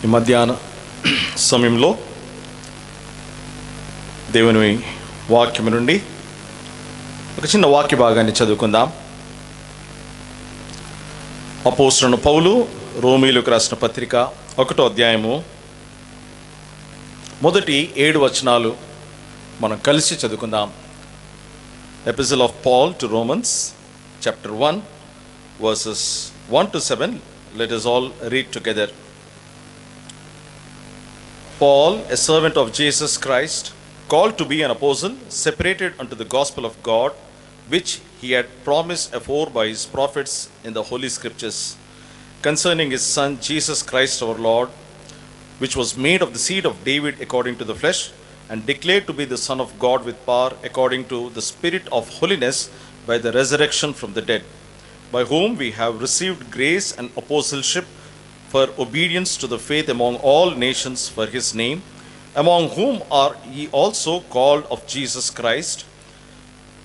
ఈ మధ్యాహ్న సమయంలో దేవుని వాక్యం నుండి ఒక చిన్న వాక్య భాగాన్ని చదువుకుందాం. అపోస్తలుడైన పౌలు రోమీయులకు రాసిన పత్రిక 1వ అధ్యాయము మొదటి 7 వచనాలు మనం కలిసి చదువుకుందాం. Epistle of Paul to Romans chapter 1 verses 1 to 7. Let us all read together. Paul, a servant of Jesus Christ, called to be an apostle, separated unto the gospel of God, which he had promised afore by his prophets in the holy scriptures, concerning his son Jesus Christ our Lord, which was made of the seed of David according to the flesh, and declared to be the Son of God with power, according to the Spirit of holiness, by the resurrection from the dead, by whom we have received grace and apostleship for obedience to the faith among all nations for his name, among whom are ye also called of Jesus Christ,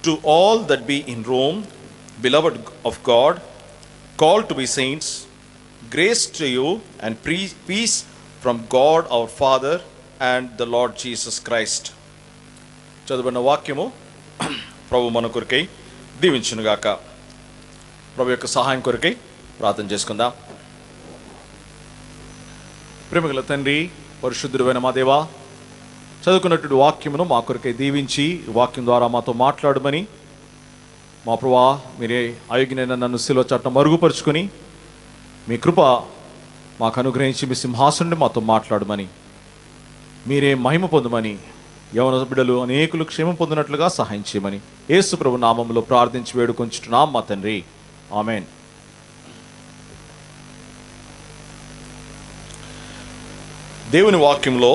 to all that be in Rome, beloved of God, called to be saints, grace to you and peace from God our Father and the Lord Jesus Christ. చదువుకున్న వాక్యము ప్రభు మన కొరకై దీవించునుగాక. ప్రభు యొక్క సహాయం కొరకై ప్రార్థన చేసుకుందాం. ప్రేమగల తండ్రి, పరిశుద్ధుడైన మా దేవా, చదువుకున్నటువంటి వాక్యమును మా కొరకై దీవించి వాక్యం ద్వారా మాతో మాట్లాడమని, మా ప్రభువా మీరే అయోగ్యునైన నన్ను శిలువ చట్టం మరుగుపరుచుకొని మీ కృప మాకు అనుగ్రహించి మీ సింహాసనుడి మాతో మాట్లాడమని, మీరే మహిమ పొందమని, యవన బిడ్డలు అనేకులు క్షేమం పొందినట్లుగా సహాయం చేయమని యేసు ప్రభు నామములో ప్రార్థించి వేడుకొంచుచున్నాం మా తండ్రి, ఆమెన్. దేవుని వాక్యంలో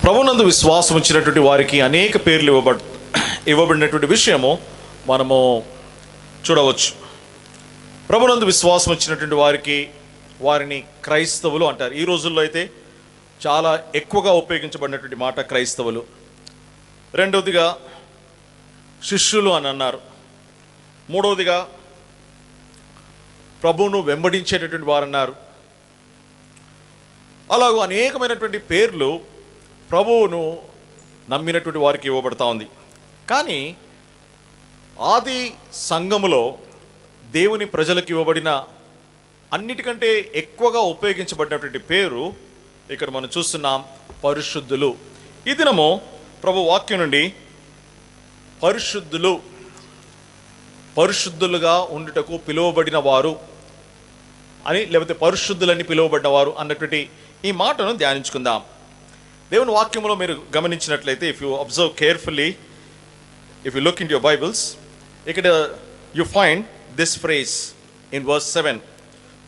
ప్రభునందు విశ్వాసం వచ్చినటువంటి వారికి అనేక పేర్లు ఇవ్వబడినటువంటి విషయము మనము చూడవచ్చు. ప్రభునందు విశ్వాసం వచ్చినటువంటి వారిని క్రైస్తవులు అంటారు. ఈ రోజుల్లో అయితే చాలా ఎక్కువగా ఉపయోగించబడినటువంటి మాట క్రైస్తవులు. రెండవదిగా శిష్యులు అని అన్నారు. మూడవదిగా ప్రభువును వెంబడించేటటువంటి వారు అన్నారు. అలాగూ అనేకమైనటువంటి పేర్లు ప్రభువును నమ్మినటువంటి వారికి ఇవ్వబడతా ఉంది. కానీ ఆది సంఘములో దేవుని ప్రజలకు ఇవ్వబడిన అన్నిటికంటే ఎక్కువగా ఉపయోగించబడినటువంటి పేరు ఇక్కడ మనం చూస్తున్నాం, పరిశుద్ధులు. ఈ దినము ప్రభు వాక్యం నుండి పరిశుద్ధులుగా ఉండుటకు పిలువబడిన వారు అని, లేకపోతే పరిశుద్ధులని పిలువబడిన వారు అన్నటువంటి ఈ మాటను ధ్యానించుకుందాం. దేవుని వాక్యంలో మీరు గమనించినట్లయితే, if you observe carefully, if you look in your Bibles, ఇక్కడ you find this phrase in verse 7,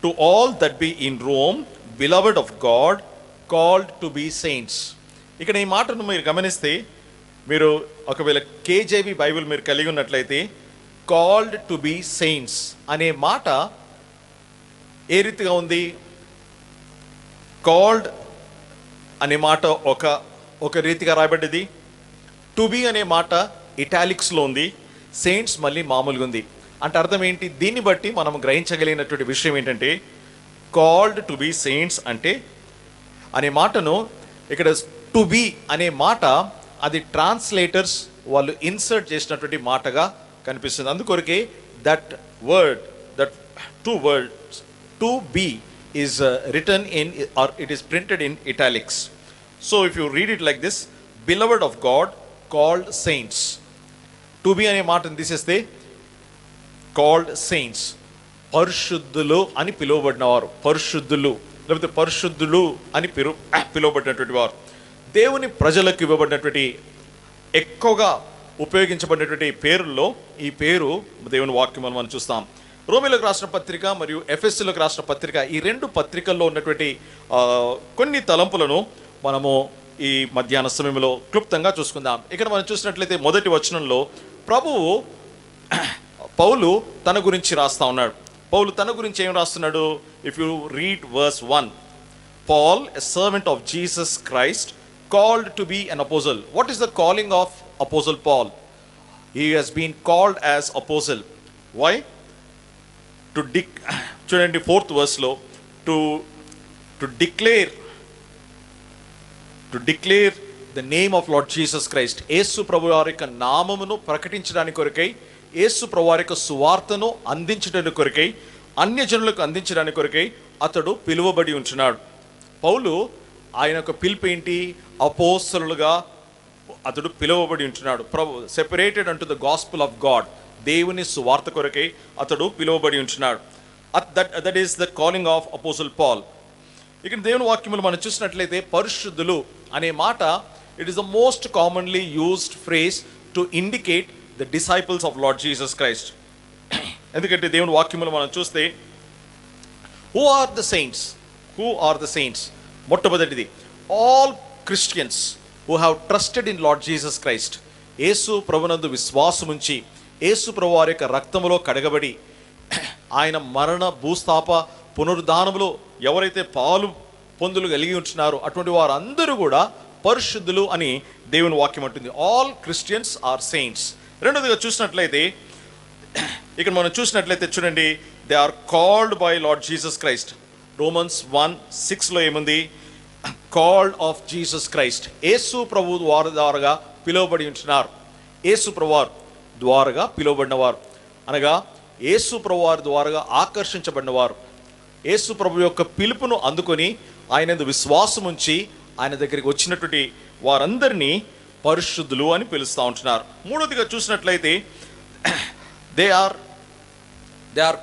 to all that be in Rome, beloved of God, called to be saints. ఇక్కడ ఈ మాటను మీరు గమనిస్తే, మీరు ఒకవేళ కేజేవి బైబిల్ మీరు కలిగి ఉన్నట్లయితే, కాల్డ్ టు బి సెయింట్స్ అనే మాట ఏ రీతిగా ఉంది? కాల్డ్ అనే మాట ఒక రీతిగా రాయబడ్డది, టు బి అనే మాట ఇటాలిక్స్లో ఉంది, సెయింట్స్ మళ్ళీ మామూలుగా ఉంది. అంటే అర్థం ఏంటి? దీన్ని బట్టి మనం గ్రహించగలిగినటువంటి విషయం ఏంటంటే, కాల్డ్ టు బి సెయింట్స్ అంటే అనే మాటను ఇక్కడ టు బి అనే మాట అది ట్రాన్స్లేటర్స్ వాళ్ళు ఇన్సర్ట్ చేసినటువంటి మాటగా కనిపిస్తుంది. అందుకొరకే that two words to be is written in, or it is printed in italics. So if you read it like this, beloved of God, called saints. To be అనే మాటను తీసేస్తే called saints, పరిశుద్ధులు అని పిలువబడినవారు, పరిశుద్ధులు లేకపోతే పరిశుద్ధులు అని పిలువబడినటువంటి వారు. దేవుని ప్రజలకు ఇవ్వబడినటువంటి ఎక్కువగా ఉపయోగించబడినటువంటి పేరుల్లో ఈ పేరు దేవుని వాక్యం మనం చూస్తాం. రోమీయులకు రాసిన పత్రిక మరియు ఎఫెసీయులకు రాసిన పత్రిక, ఈ 2 పత్రికల్లో ఉన్నటువంటి కొన్ని తలంపులను మనము ఈ మధ్యాహ్న సమయంలో క్లుప్తంగా చూసుకుందాం. ఇక్కడ మనం చూసినట్లయితే మొదటి వచనంలో పౌలు తన గురించి రాస్తా ఉన్నాడు. పౌలు తన గురించి ఏం రాస్తున్నాడు? If you read verse 1, Paul, a servant of Jesus Christ, called to be an apostle. What is the calling of Apostle Paul? He has been called as apostle. Why? To చూడండి 4th verseలో to declare the name of Lord Jesus Christ. యేసు ప్రభు వారి యొక్క నామమును ప్రకటించడానికి కొరకై, యేసు ప్రభు వారి యొక్క సువార్తను అందించడానికి కొరకై, అన్యజనులకు అందించడానికి కొరకై అతడు పిలువబడి ఉంటున్నాడు. పౌలు ఆయన యొక్క పిలుపు ఏంటి? అపోస్తలులుగా అతడు పిలువబడి ఉంటున్నాడు. Separated unto the gospel of God, దేవుని సువార్త కొరకై అతడు పిలువబడి ఉంటున్నాడు. That is the calling of apostle Paul. ఇక్కడ దేవుని వాక్యములు మనం చూసినట్లయితే పరిశుద్ధులు అనే మాట, it is the most commonly used phrase to indicate the disciples of Lord Jesus Christ. ఎందుకంటే దేవుని వాక్యములు మనం చూస్తే హూ ఆర్ ద సెయింట్స్? మొట్టమొదటిది, all Christians who have trusted in Lord Jesus Christ. యేసు ప్రభునందు విశ్వాసముంచి, యేసు ప్రభు వారి యొక్క రక్తములో కడగబడి, ఆయన మరణ భూస్థాప పునరుద్ధానములో ఎవరైతే పాలు పొందులు కలిగి ఉంటున్నారో అటువంటి వారందరూ కూడా పరిశుద్ధులు అని దేవుని వాక్యం అంటుంది. All Christians are saints. రెండోదిగా చూసినట్లయితే, ఇక్కడ మనం చూసినట్లయితే చూడండి, they are called by Lord Jesus Christ. Romans 1:6లో ఏముంది? Called of Jesus Christ. యేసు ప్రభు ద్వారాగా పిలువబడి ఉంటున్నారు. యేసు ప్రభు ద్వారాగా పిలువబడిన వారు అనగా యేసు ప్రభు వారి ద్వారాగా ఆకర్షించబడినవారు, యేసు ప్రభు యొక్క పిలుపును అందుకొని ఆయన విశ్వాసం ఉంచి ఆయన దగ్గరికి వచ్చినటువంటి వారందరినీ పరిశుద్ధులు అని పిలుస్తూ ఉంటున్నారు. మూడోదిగా చూసినట్లయితే they are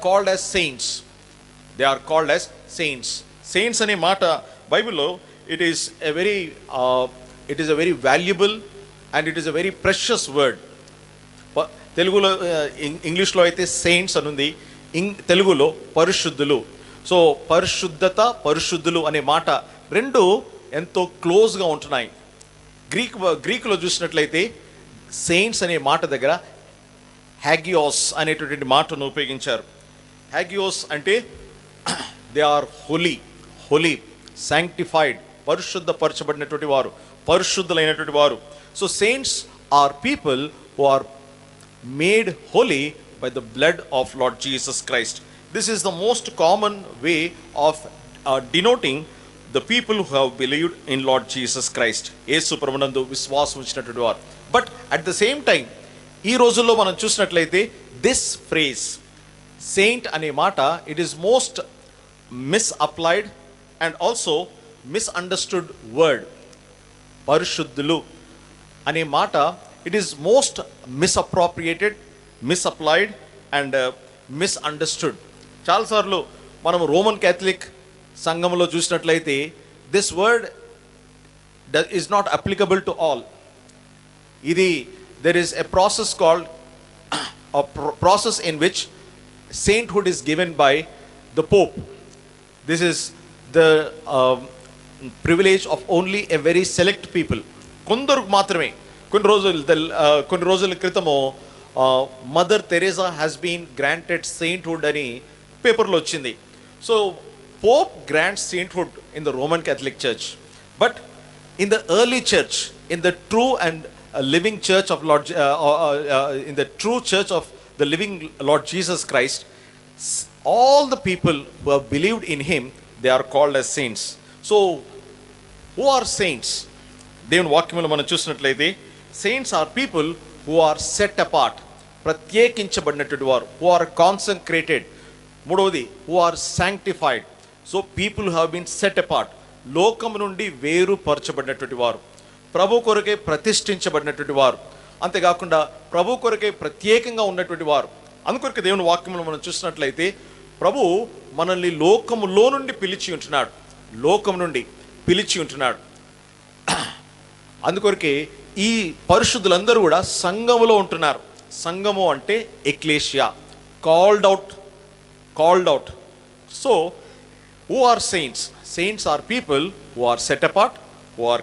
called as saints. Saints అనే మాట బైబిల్లో it is a very valuable and it is a very precious word. తెలుగులో, ఇంగ్లీష్లో అయితే సెయింట్స్ అనుంది, తెలుగులో పరిశుద్ధులు. సో పరిశుద్ధులు అనే మాట రెండు ఎంతో క్లోజ్గా ఉంటున్నాయి. గ్రీకులో చూసినట్లయితే సెయింట్స్ అనే మాట దగ్గర హ్యాగియోస్ అనేటటువంటి మాటను ఉపయోగించారు. హ్యాగియోస్ అంటే దే ఆర్ హోలీ, శాంక్టిఫైడ్, పరిశుద్ధపరచబడినటువంటి వారు, పరిశుద్ధులైనటువంటి వారు. So saints are people who are made holy by the blood of Lord Jesus Christ. This is the most common way of denoting the people who have believed in Lord Jesus Christ. యేసు ప్రభునందు విశ్వాసం ఉంచినటువంటి వారు. But at the same time ఈ రోజుల్లో మనం చూసినట్లయితే this phrase saint అనే మాట, it is most misapplied and also misunderstood word. పరిశుద్ధులు అనే మాట, it is most misappropriated, misapplied and misunderstood. చాలాసార్లు మనం రోమన్ క్యాథలిక్ సంఘంలో చూసినట్లయితే this word is not applicable to all. There is a process called process in which sainthood is given by the Pope. This is the privilege of only a very select people. కొందరు మాత్రమే. కొన్ని రోజుల క్రితము Mother Teresa has been granted sainthood అని పేపర్లో వచ్చింది. So Pope grants sainthood in the Roman Catholic church, but in the early church, in the true and living church of Lord, in the true church of the living Lord Jesus Christ, all the people who have believed in him, they are called as saints. So who are saints? దేవుని వాక్యములో మనం చూసినట్లయితే saints are people who are set apart, ప్రత్యేకించబడినటువంటి వారు, who are consecrated. మూడవది, who are sanctified. So people have been set apart, లోకం నుండి వేరుపరచబడినటువంటి వారు, ప్రభు కొరకే ప్రతిష్ఠించబడినటువంటి వారు, అంతేకాకుండా ప్రభు కొరకే ప్రత్యేకంగా ఉన్నటువంటి వారు. అందుకొరకే దేవుని వాక్యములు మనం చూసినట్లయితే ప్రభు మనల్ని లోకములో నుండి పిలిచి ఉంటున్నాడు. అందుకొరకే ఈ పరిశుద్ధులందరూ కూడా సంఘములో ఉంటున్నారు. సంఘము అంటే ఎక్లేషియా, called out. So who are saints? Saints are people who are set apart, who are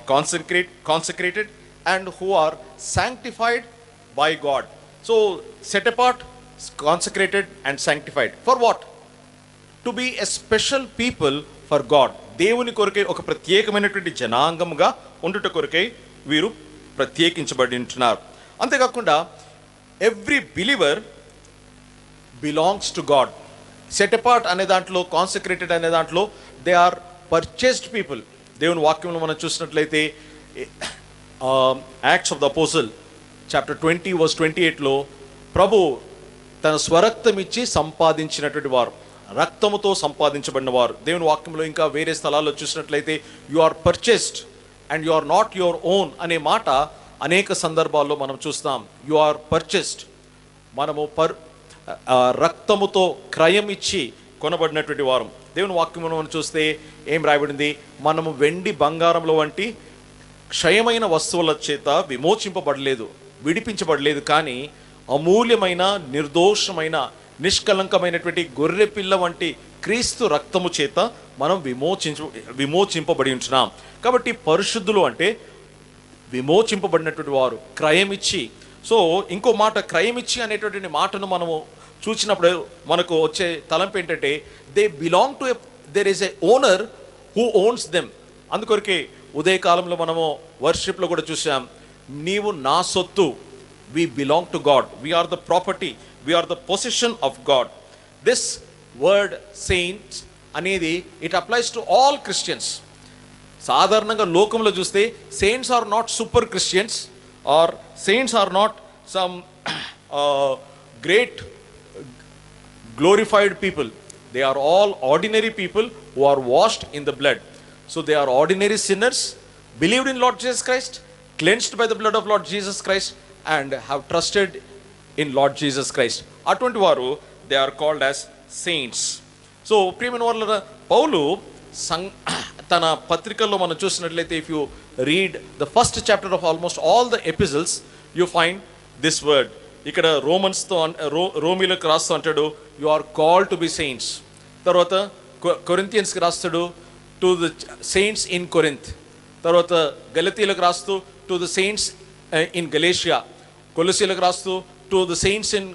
consecrated and who are sanctified by God. So set apart, consecrated and sanctified. For what? To be a special people for God. దేవుని కొరకే ఒక ప్రత్యేకమైనటువంటి జనాంగముగా ఉండుట కొరకే వీరు ప్రత్యేకించబడి ఉంటున్నారు. అంతేకాకుండా every believer belongs to God. Set apart అనే దాంట్లో, కాన్సక్రేటెడ్ అనే దాంట్లో దే ఆర్ పర్చేస్డ్ పీపుల్. దేవుని వాక్యంలో మనం చూసినట్లయితే Acts of the apostle chapter 20 verse 28లో ప్రభు తన స్వరక్తం ఇచ్చి సంపాదించినటువంటి వారు, రక్తముతో సంపాదించబడిన వారు. దేవుని వాక్యంలో ఇంకా వేరే స్థలాల్లో చూసినట్లయితే you are purchased and you are not your own అనే మాట అనేక సందర్భాల్లో మనం చూస్తాం. యు ఆర్ పర్చేస్డ్, మనము రక్తముతో క్రయం ఇచ్చి కొనబడినటువంటి వారం. దేవుని వాక్యమును మనం చూస్తే ఏం రాయబడింది? మనము వెండి బంగారంలో వంటి క్షయమైన వస్తువుల చేత విమోచింపబడలేదు, విడిపించబడలేదు, కానీ అమూల్యమైన, నిర్దోషమైన, నిష్కలంకమైనటువంటి గొర్రె పిల్ల వంటి క్రీస్తు రక్తము చేత మనం విమోచింపబడి ఉంటున్నాం. కాబట్టి పరిశుద్ధులు అంటే విమోచింపబడినటువంటి వారు, క్రయమిచ్చి. సో ఇంకో మాట, క్రయమిచ్చి అనేటువంటి మాటను మనము చూసినప్పుడు మనకు వచ్చే తలంపు ఏంటంటే they belong to their is a owner who ones them. అందుకొరకే ఉదయకాలంలో మనము వర్షిప్లో కూడా చూసాం, నీవు నా సొత్తు, we belong to God, we are the property, we are the possession of God. This word saints అనేది it applies to all Christians. సాధారణంగా లోకంలో చూస్తే saints are not super Christians or saints are not some great glorified people. They are all ordinary people who are washed in the blood. So they are ordinary sinners, believed in Lord Jesus Christ, cleansed by the blood of Lord Jesus Christ, and have trusted in Lord Jesus Christ. అటువంటి వారు they are called as saints. So ప్రియమైన వాళ్ళ పౌలు తన పత్రికల్లో మనం చూసినట్లయితే, if you read the first chapter of almost all the episodes you find this word. ఇక్కడ రోమీలకు రాస్తూ అంటాడు, you are called to be saints. తర్వాత కొరింథియన్స్కి రాస్తాడు, to the saints in Corinth. తర్వాత గలతీలకు రాస్తూ to the saints in Galatia. కొలసీలకు రాస్తూ టు ద సెయింట్స్ ఇన్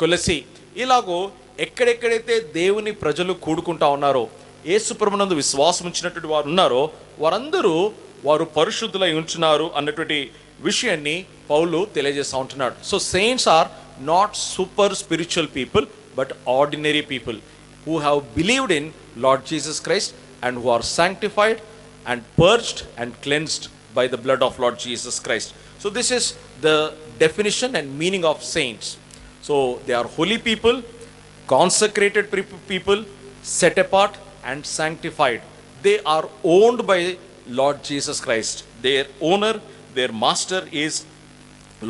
కొలసి. ఇలాగో ఎక్కడెక్కడైతే దేవుని ప్రజలు కూడుకుంటా ఉన్నారో, యేసు ప్రభునందు విశ్వాసం ఉంచినటువంటి వారు ఉన్నారో, వారు పరిశుద్ధులై ఉంచున్నారు అన్నటువంటి విషయాన్ని పౌలు తెలియజేస్తూ ఉంటున్నాడు. So saints are not super spiritual people, but ordinary people who have believed in Lord Jesus Christ and who are sanctified and purged and cleansed by the blood of Lord Jesus Christ. So this is the definition and meaning of saints. So they are holy people, consecrated people, set apart and sanctified. They are owned by Lord Jesus Christ. Their owner, their master is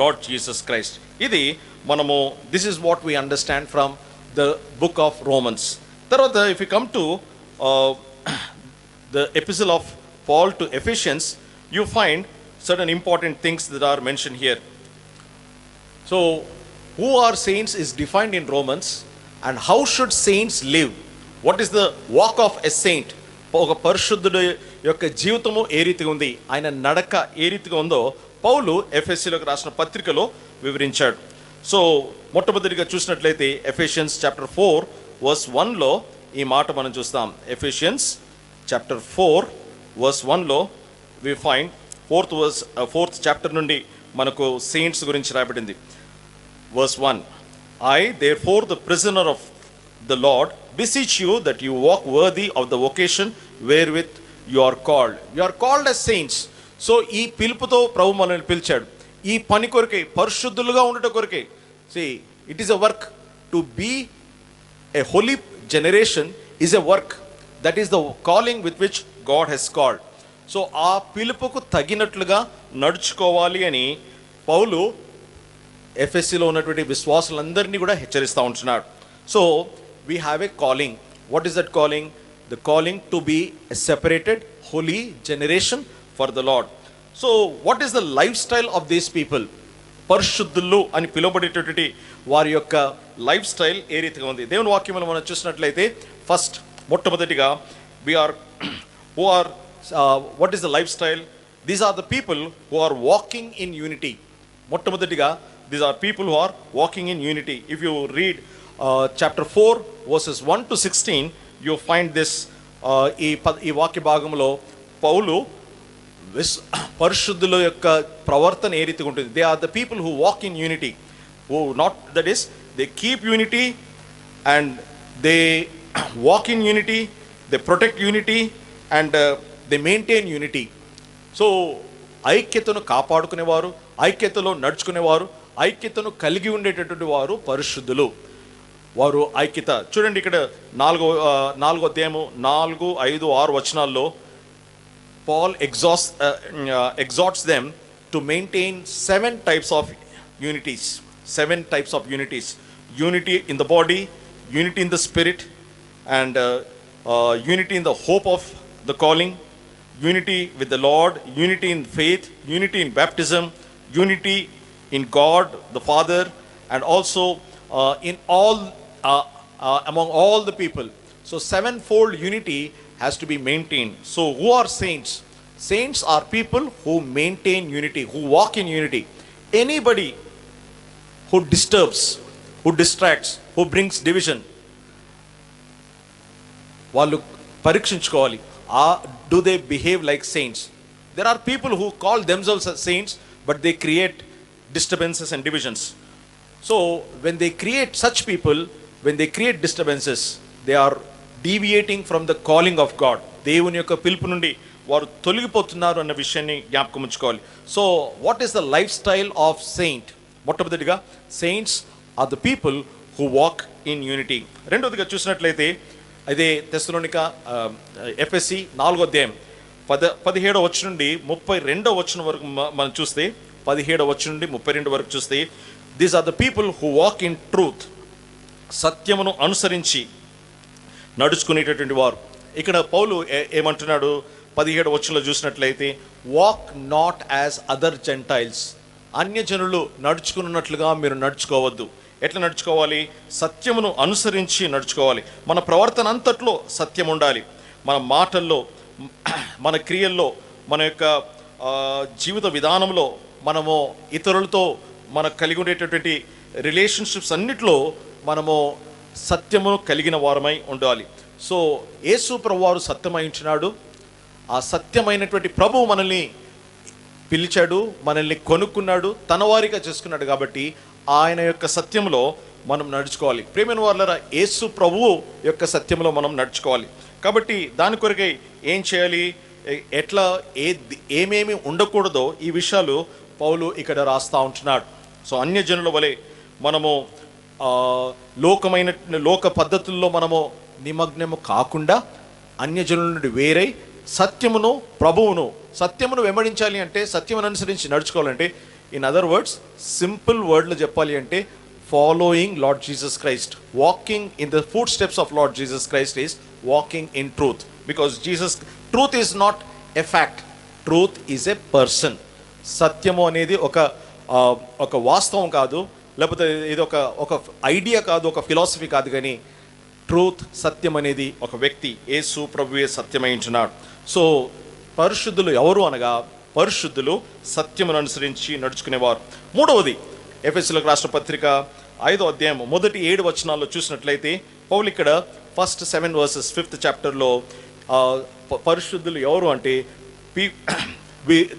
Lord Jesus Christ. This is what we understand from the book of Romans. Tarvata, if we come to the epistle of Paul to Ephesians, you find certain important things that are mentioned here. So who are saints is defined in Romans, and how should saints live? What is the walk of a saint? ఒక పరిశుద్ధుడు యొక్క జీవితము ఏ రీతిగా ఉంది, ఆయన నడక ఏ రీతిగా ఉందో పౌలు ఎఫెసీలకు రాసిన పత్రికలో వివరించాడు. సో మొట్టమొదటిగా చూసినట్లయితే ఎఫెషియన్స్ చాప్టర్ 4 వర్స్ 1లో ఈ మాట మనం చూస్తాం. ఎఫెషియన్స్ చాప్టర్ 4 వర్స్ 1లో వి ఫైండ్ ఫోర్త్ చాప్టర్ నుండి మనకు సెయింట్స్ గురించి రాయబడింది. Verse 1, I therefore the prisoner of the Lord beseech you that you walk worthy of the vocation wherewith you are called. You are called as saints. So ఈ పిలుపుతో ప్రభు మనల్ని పిలిచాడు, ఈ పని కొరకే, పరిశుద్ధులుగా ఉండటం కొరకే. See, it is a work to be a holy generation is a work. That is the calling with which God has called. So ఆ పిలుపుకు తగినట్లుగా నడుచుకోవాలి అని పౌలు ఎఫ్ఎస్సిలో ఉన్నటువంటి విశ్వాసులందరినీ కూడా హెచ్చరిస్తూ ఉంటున్నాడు. So we have a calling. What is that calling? The calling to be a separated holy generation for the Lord. So what is the lifestyle of these people? పరిశుద్ధులు అని పిలువబడేటటువంటి వారి యొక్క లైఫ్ స్టైల్ ఏ రీతిగా ఉంది? దేవుని వాక్యంలో మనం చూసినట్లయితే ఫస్ట్ మొట్టమొదటిగా what is the lifestyle? These are the people who are walking in unity. మొట్టమొదటిగా these are people who are walking in unity. If you read chapter 4 verses 1 to 16, you find this. ఈ వాక్య భాగంలో పౌలు పరిశుద్ధుల యొక్క ప్రవర్తన ఏ రీతిగా ఉంటుంది? They are the people who walk in unity, who not, that is they keep unity and they walk in unity, they protect unity and they maintain unity. So ఐక్యతను కాపాడుకునేవారు, ఐక్యతలో నడుచుకునేవారు, ఐక్యతను కలిగి ఉండేటటువంటి వారు పరిశుద్ధులు. వారు ఐక్యత చూడండి, ఇక్కడ నాలుగో అధ్యాయము 4, 5, 6 వచనాల్లో Paul exhorts them to maintain 7 types of unities. 7 types of unities. Unity in the body, unity in the spirit, and unity in the hope of the calling, unity with the Lord, unity in faith, unity in baptism, unity in God the Father, and also in all among all the people. So sevenfold unity has to be maintained. So who are saints? Saints are people who maintain unity, who walk in unity. Anybody who disturbs, who distracts, who brings division, వాళ్ళు పరీక్షించుకోవాలి. Do they behave like saints? There are people who call themselves as saints, but they create disturbances and divisions. So when they create such people, when they create disturbances, they are deviating from the calling of God. దేవుని యొక్క పిలుపు నుండి వారు తొలగిపోతున్నారు అన్న విషయాన్ని జ్ఞాపకం ఉంచుకోవాలి. So what is the lifestyle of saint? మొట్టమొదటిగా saints are the people who walk in unity. రెండవదిగా చూసినట్లయితే అదే తెస్సలోనిక ఎఫెసీ 4వ అధ్యాయం 17వ వచనం నుండి 32వ వచనం వరకు మనం చూస్తే, 17వ వచనం నుండి 32 వరకు చూస్తే, these are the people who walk in truth. సత్యమును అనుసరించి నడుచుకునేటటువంటి వారు. ఇక్కడ పౌలు ఏమంటున్నాడు 17వ వచనంలో చూసినట్లయితే, walk not as other Gentiles. అన్యజనులు నడుచుకున్నట్లుగా మీరు నడుచుకోవద్దు. ఎట్లా నడుచుకోవాలి? సత్యమును అనుసరించి నడుచుకోవాలి. మన ప్రవర్తన అంతట్లో సత్యం ఉండాలి. మన మాటల్లో, మన క్రియల్లో, మన యొక్క జీవిత విధానంలో, మనము ఇతరులతో మనకు కలిగి ఉండేటటువంటి రిలేషన్షిప్స్ అన్నిట్లో మనము సత్యమును కలిగిన వారమై ఉండాలి. సో యేసు ప్రభువారు సత్యమై ఉంటున్నాడు. ఆ సత్యమైనటువంటి ప్రభువు మనల్ని పిలిచాడు, మనల్ని కొనుక్కున్నాడు, తన వారిగా చేసుకున్నాడు. కాబట్టి ఆయన యొక్క సత్యంలో మనం నడుచుకోవాలి. ప్రియమైన వారలారా, యేసు ప్రభువు యొక్క సత్యంలో మనం నడుచుకోవాలి. కాబట్టి దాని కొరకై ఏం చేయాలి, ఎట్లా ఏమేమి ఉండకూడదో ఈ విషయాలు పౌలు ఇక్కడ రాస్తూ ఉంటున్నాడు. సో అన్యజనుల వలె మనము లోక పద్ధతుల్లో మనము నిమగ్నము కాకుండా అన్యజనుల నుండి వేరై సత్యమును, సత్యమును వెంబడించాలి. అంటే సత్యమును అనుసరించి నడుచుకోవాలంటే, ఇన్ అదర్ వర్డ్స్, సింపుల్ వర్డ్లో చెప్పాలి అంటే, following lord Jesus Christ. Walking in the foot steps of Lord Jesus Christ is walking in truth. Because truth is not a fact, truth is a person. సత్యము అనేది ఒక వాస్తవం కాదు, లేకపోతే ఇది ఒక ఐడియా కాదు, ఒక ఫిలాసఫీ కాదు. కానీ ట్రూత్, సత్యం అనేది ఒక వ్యక్తి. యేసు ప్రభువే సత్యమై ఉంటున్నాడు. సో పరిశుద్ధులు ఎవరు అనగా, పరిశుద్ధులు సత్యమును అనుసరించి నడుచుకునేవారు. మూడవది, ఎఫెసీయులకు రాసిన పత్రిక 5వ అధ్యాయం 1-7 వచనాల్లో చూసినట్లయితే, పౌలు ఇక్కడ ఫస్ట్ 7 verses 5th చాప్టర్లో పరిశుద్ధులు ఎవరు అంటే,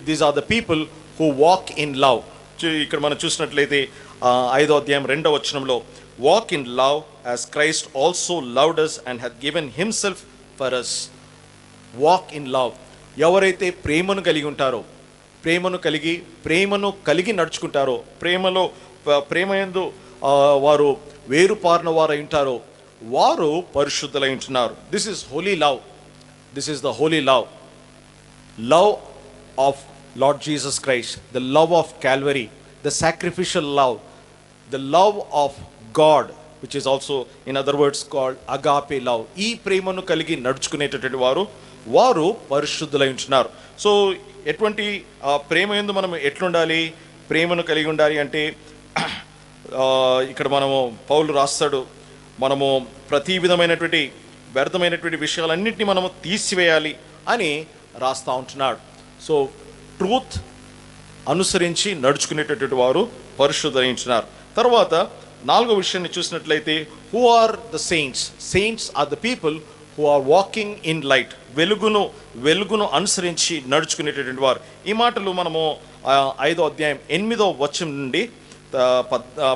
these are the people who walk in love. ఇక్కడ మనం చూసినట్లయితే 5వ అధ్యాయం 2వ వచనంలో, walk in love as Christ also loved us and hath given himself for us. Walk in love. ఎవరైతే ప్రేమను కలిగి ఉంటారో, ప్రేమను కలిగి నడుచుకుంటారో, ప్రేమయందు వారు వేరుపారిన వారు ఉంటారో, వారు పరిశుద్ధులై ఉంటున్నారు. This is holy love. This is the holy love. Love of Lord Jesus Christ, the love of Calvary, the sacrificial love, the love of God, which is also in other words called agape love. ఈ ప్రేమను కలిగి నడుచుకునేటటువంటి వారు పరిశుద్ధులై ఉంటున్నారు. So ఎటువంటి ప్రేమ యందు మనం ఎట్లుండాలి, ప్రేమను కలిగి ఉండాలి అంటే, ఇక్కడ మనము పౌలు రాస్తాడు, మనము ప్రతి విధమైనటువంటి వ్యర్థమైనటువంటి విషయాలన్నింటినీ మనము తీసివేయాలి అని రాస్తూ ఉంటున్నాడు. సో ట్రూత్ అనుసరించి నడుచుకునేటటువంటి వారు పరిశుద్ధులై ఉంటున్నారు. తర్వాత 4వ విషయాన్ని చూసినట్లయితే, who are the saints? Saints are the people who are walking in light. వెలుగును అనుసరించి నడుచుకునేటటువంటి వారు. ఈ మాటలు మనము 5వ అధ్యాయం 8వ వచనం నుండి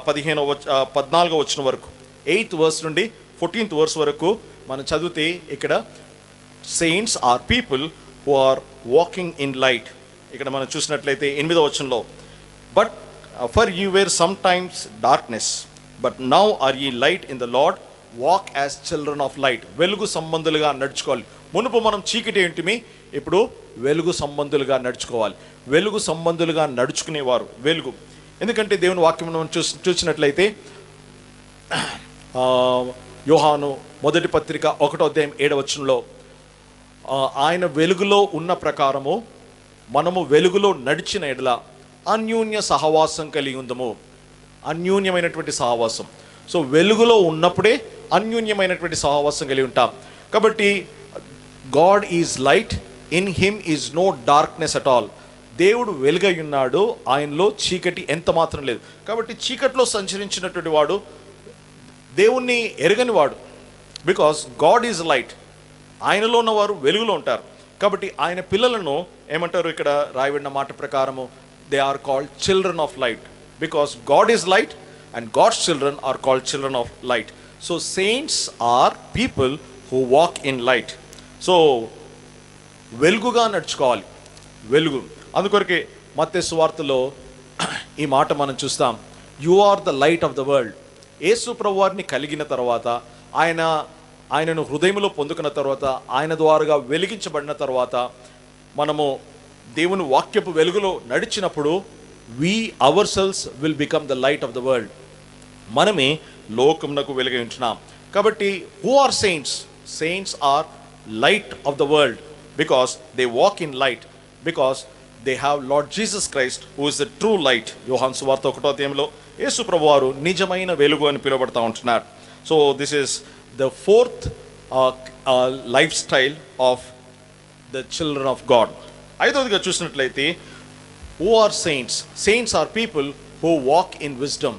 14వ వచనం వరకు, 8th verse నుండి 14th వర్స్ వరకు మనం చదివితే ఇక్కడ saints are people who are walking in light. ఇక్కడ మనం చూసినట్లయితే 8వ వచనంలో, but for you were sometimes darkness but now are ye light in the Lord, walk as children of light. వెలుగు సంబంధులుగా నడుచుకోవాలి. మునుపు మనం చీకటి ఏంటిమి, ఇప్పుడు వెలుగు సంబంధులుగా నడుచుకోవాలి. వెలుగు సంబంధులుగా నడుచుకునేవారు వెలుగు. ఎందుకంటే దేవుని వాక్యం మనం చూసినట్లయితే యోహాను మొదటి పత్రిక 1వ అధ్యాయం 7వ వచనంలో, ఆయన వెలుగులో ఉన్న ప్రకారము మనము వెలుగులో నడిచిన ఎడల అన్యోన్య సహవాసం కలిగి ఉందము. అన్యోన్యమైనటువంటి సహవాసం. సో వెలుగులో ఉన్నప్పుడే అన్యోన్యమైనటువంటి సహవాసం కలిగి ఉంటాం. కాబట్టి God is light, in him is no darkness at all. దేవుడు వెలుగై ఉన్నాడు, ఆయనలో చీకటి ఎంత మాత్రం లేదు. కాబట్టి చీకట్లో సంచరించినటువంటి వాడు దేవుణ్ణి ఎరగని వాడు. బికాస్ గాడ్ ఈజ్ లైట్, ఆయనలో ఉన్నవారు వెలుగులో ఉంటారు. కాబట్టి ఆయన పిల్లలను ఏమంటారు, ఇక్కడ రాయబడిన మాట ప్రకారము they are called children of light, because God is light and God's children are called children of light. So saints are people who walk in light. So వెలుగుగా నడుచుకోవాలి, వెలుగు. అందుకొరకే మత్తయి సువార్తలో ఈ మాట మనం చూస్తాం, you are the light of the world. యేసు ప్రభువారిని కలిగిన తర్వాత, ఆయనను హృదయంలో పొందుకున్న తర్వాత, ఆయన ద్వారాగా వెలిగించబడిన తర్వాత, మనము దేవుని వాక్యపు వెలుగులో నడిచినప్పుడు we ourselves will become the light of the world. మనమే లోకమునకు వెలుగై ఉంటున్నాం. కాబట్టి who are saints? Saints are light of the world because they walk in light, because they have Lord Jesus Christ who is the true light. యోహాను సువార్త 1వ అధ్యాయంలో యేసు ప్రభువారు నిజమైన వెలుగు అని పిలువబడతా ఉంటున్నారు. So this is the 4th lifestyle of the children of God. 5వదిగా చూసినట్లయితే who are saints? Saints are people who walk in wisdom.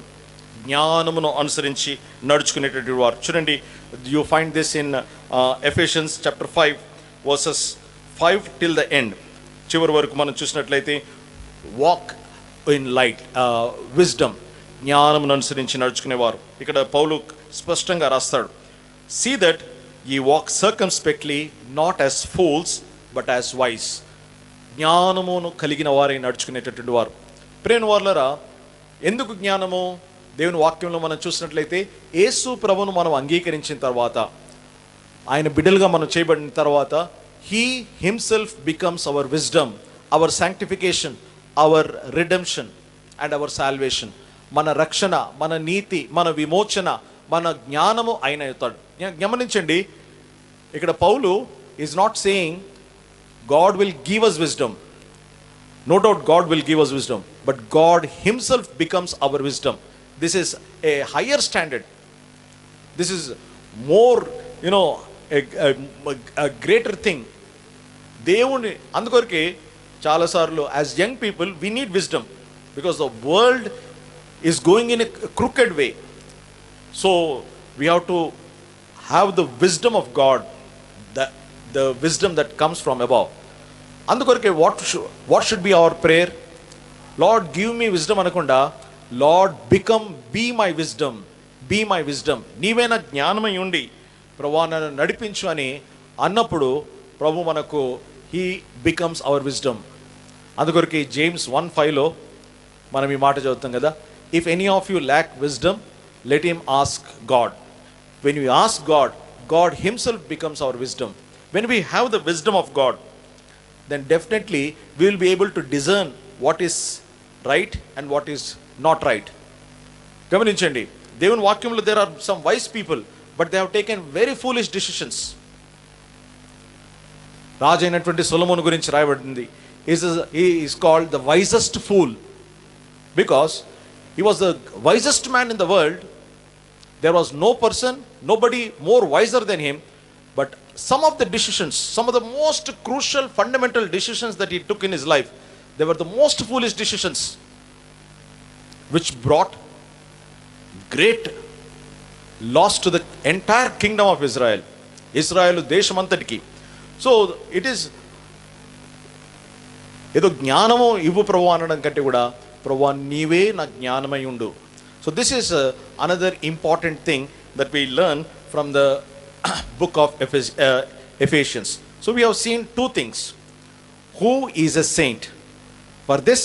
జ్ఞానమును అనుసరించి నడుచుకునేటువంటి వారు. చూడండి, you find this in Ephesians chapter 5 verses 5 till the end. చివరి వరకు మనం చూసినట్లయితే వాక్ ఇన్ లైట్, విజ్డమ్, జ్ఞానమును అనుసరించి నడుచుకునేవారు. ఇక్కడ పౌలు స్పష్టంగా రాస్తాడు, see that ye walk circumspectly, not as fools but as wise. జ్ఞానమును కలిగిన వారై నడుచుకునేటటువంటి వారు. ప్రేమ వారులారా, ఎందుకు జ్ఞానము? దేవుని వాక్యంలో మనం చూసినట్లయితే యేసు ప్రభువును మనం అంగీకరించిన తర్వాత, ఆయన బిడ్డలుగా మనం చేయబడిన తర్వాత, he himself becomes our wisdom, our sanctification, our redemption and our salvation. మన రక్షణ, మన నీతి, మన విమోచన, మన జ్ఞానము ఆయన అవుతాడు. గమనించండి, ఇక్కడ Paul is not saying God will give us wisdom. No doubt God will give us wisdom, but God himself becomes our wisdom. This is a higher standard. This is more, a greater thing. దేవుని అందుకొరకే చాలాసార్లు as young people we need wisdom, because the world is going in a crooked way. So we have to have the wisdom of God, the wisdom that comes from above. అందుకొరకే what should be our prayer? Lord, give me wisdom అనకుండా, Lord, be my wisdom. నీవే నా జ్ఞానమై ఉండి ప్రభువా నన్ను నడిపించు అని అన్నప్పుడు ప్రభు మనకు he becomes our wisdom. అందుకొరకే James 1:5లో మనం ఈ మాట చదువుతాం కదా, if any of you lack wisdom, let him ask God. When we ask God, God himself becomes our wisdom. When we have the wisdom of God, then definitely we will be able to discern what is right and what is not right. గమనించండి, దేవుని వాక్యంలో there are some wise people, but they have taken very foolish decisions. రాజు అయినటువంటి సొలొమోను గురించి రాయబడింది, he is called the wisest fool because he was the wisest man in the world. There was nobody more wiser than him. But some of the decisions, some of the most crucial fundamental decisions that he took in his life, they were the most foolish decisions which brought great loss to the entire kingdom of Israel. Israel దేశమంతటికి. So it is ఏదో జ్ఞానము ఇవ్వు ప్రభు అనడం కంటే కూడా, ప్రభు నీవే నా జ్ఞానమై ఉండు. So this is another important thing that we learn from the book of Ephesians. So we have seen two things. Who is a saint? For this,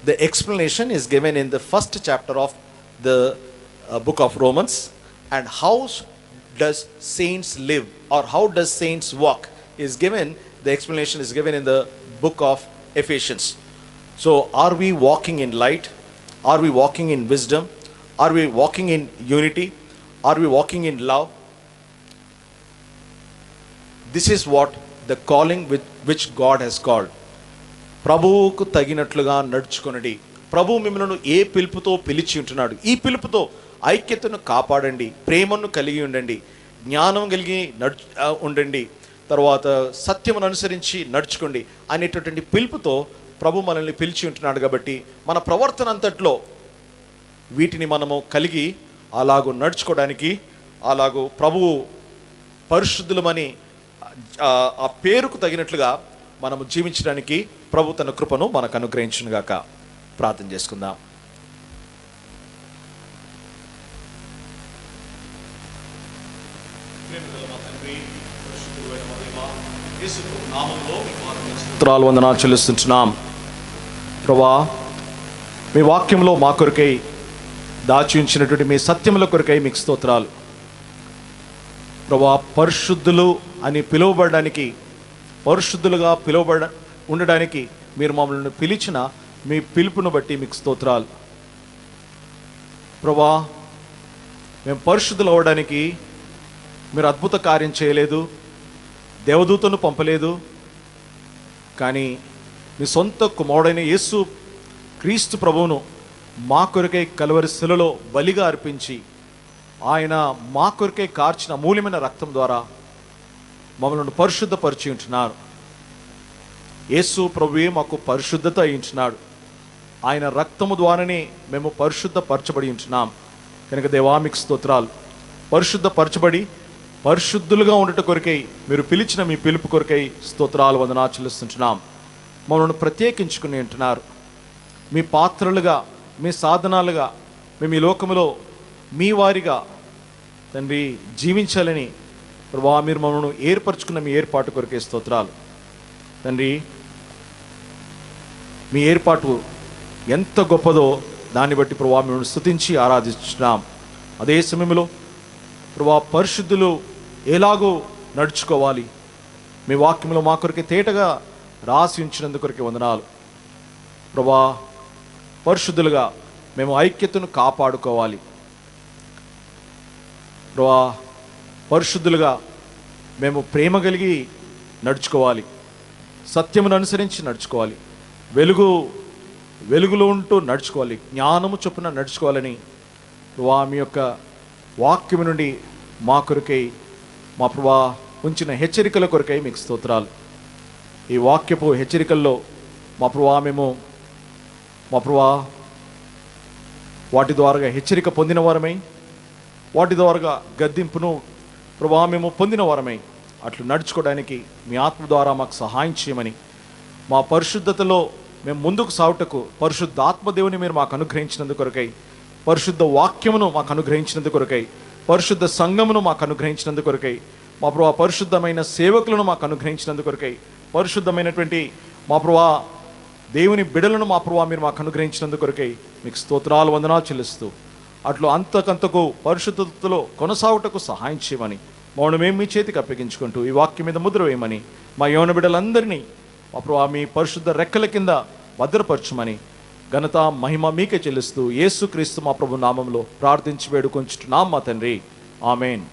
the explanation is given in the first chapter of the book of Romans. And how does saints live, or how does saints walk, is given, the explanation is given in the book of Ephesians. So are we walking in light? Are we walking in wisdom? Are we walking in unity? Are we walking in love? This is what the calling with which God has called. ప్రభువుకు తగినట్లుగా నడుచుకొనడి. ప్రభు మిమ్మల్ని ఏ పిలుపుతో పిలిచి ఉంటున్నాడు, ఈ పిలుపుతో ఐక్యతను కాపాడండి, ప్రేమను కలిగి ఉండండి, జ్ఞానం కలిగి ఉండండి, తర్వాత సత్యమును అనుసరించి నడుచుకోండి అనేటటువంటి పిలుపుతో ప్రభు మనల్ని పిలిచి ఉంటున్నాడు. కాబట్టి మన ప్రవర్తన అంతట్లో వీటిని మనము కలిగి అలాగూ నడుచుకోవడానికి, అలాగూ ప్రభువు పరిశుద్ధులమని ఆ పేరుకు తగినట్లుగా మనము జీవించడానికి ప్రభు తన కృపను మనకు అనుగ్రహించునుగాక. ప్రార్థన చేసుకుందాం. స్తోత్రాలు వందనాలు చెల్లిస్తున్నాం. ప్రభువా, మీ వాక్యంలో మా కొరకై దాచి ఉంచినటువంటి మీ సత్యముల కొరకై మీకు స్తోత్రాలు. ప్రభువా, పరిశుద్ధులు అని పిలువబడడానికి, పరిశుద్ధులుగా ఉండడానికి మీరు మమ్మల్ని పిలిచిన మీ పిలుపును బట్టి మీకు స్తోత్రాలు. ప్రభువా, మేము పరిశుద్ధులు అవ్వడానికి మీరు అద్భుత కార్యం చేయలేదు, దేవదూతను పంపలేదు, కానీ మీ సొంత కుమారుడైన యేసు క్రీస్తు ప్రభువును మా కొరకై కలువరి శిలలో బలిగా అర్పించి ఆయన మా కొరకై కార్చిన అమూల్యమైన రక్తం ద్వారా మమ్మల్ని పరిశుద్ధపరిచి ఉంటున్నారు. యేసు ప్రభువే మాకు పరిశుద్ధత అయించున్నాడు. ఆయన రక్తము ద్వారానే మేము పరిశుద్ధపరచబడి ఉంటున్నాం. కనుక దేవా మీకు స్తోత్రాలు. పరిశుద్ధపరచబడి పరిశుద్ధులుగా ఉండట కొరకై మీరు పిలిచిన మీ పిలుపు కొరకై స్తోత్రాలు వందనాలు చెల్లిస్తుంటున్నాం. మమ్మల్ని ప్రత్యేకించుకుని ఉంటున్నారు. మీ పాత్రలుగా, మీ సాధనాలుగా మేము ఈ లోకములో మీ వారిగా తండ్రి జీవించాలని ప్రభువా మీరు మమ్మల్ని ఏర్పరచుకున్న మీ ఏర్పాటు కొరకే స్తోత్రాలు. తండ్రి, మీ ఏర్పాటు ఎంత గొప్పదో దాన్ని బట్టి ప్రభువా మేము స్తుతించి ఆరాధిస్తున్నాం. అదే సమయంలో ప్రభువా పరిశుద్ధులు ఎలాగో నడుచుకోవాలి మీ వాక్యంలో మా కొరకే తేటగా రాసి ఉంచినందుకొరకే వందనాలు. ప్రభువా, పరిశుద్ధులుగా మేము ఐక్యతను కాపాడుకోవాలి. ప్రభువా, పరిశుద్ధులుగా మేము ప్రేమ కలిగి నడుచుకోవాలి, సత్యమును అనుసరించి నడుచుకోవాలి, వెలుగులో ఉంటూ నడుచుకోవాలి, జ్ఞానము చొప్పున నడుచుకోవాలని ప్రభువా మీ యొక్క వాక్యము నుండి మా కొరకై, మా ప్రభువా ఉంచిన హెచ్చరికల కొరకై మీకు స్తోత్రాలు. ఈ వాక్యపు హెచ్చరికల్లో మా ప్రభువా మేము వాటి ద్వారా హెచ్చరిక పొందిన వారమై, వాటి ద్వారా గద్దింపును ప్రభువా మేము పొందిన వారమై అట్లు నడుచుకోవడానికి మీ ఆత్మ ద్వారా మాకు సహాయం చేయమని, మా పరిశుద్ధతలో మేము ముందుకు సాగుటకు పరిశుద్ధ ఆత్మదేవుని మీరు మాకు అనుగ్రహించినందుకు కొరకై, పరిశుద్ధ వాక్యమును మాకు అనుగ్రహించినందుకు కొరకై, పరిశుద్ధ సంఘమును మాకు అనుగ్రహించినందుకు కొరకై, మా ప్రభువా పరిశుద్ధమైన సేవకులను మాకు అనుగ్రహించినందుకు కొరకై, పరిశుద్ధమైనటువంటి మా ప్రభువా దేవుని బిడలను మా ప్రభువా మీరు మాకు అనుగ్రహించినందుకు కొరకై మీకు స్తోత్రాలు వందనాలు చెల్లిస్తూ అట్లు అంతకంతకు పరిశుద్ధతలో కొనసాగుటకు సహాయం చేయమని మౌనం మేము మీ చేతికి అప్పగించుకుంటూ ఈ వాక్యం మీద ముద్ర వేయమని మా యవన బిడ్డలందరినీ మా ప్రభువా మీ పరిశుద్ధ రెక్కల కింద భద్రపరచమని ఘనత మహిమ మీకే చెల్లిస్తూ యేసుక్రీస్తు మా ప్రభు నామంలో ప్రార్థించి వేడుకొంచుచున్నాం మా తండ్రి. ఆమేన్.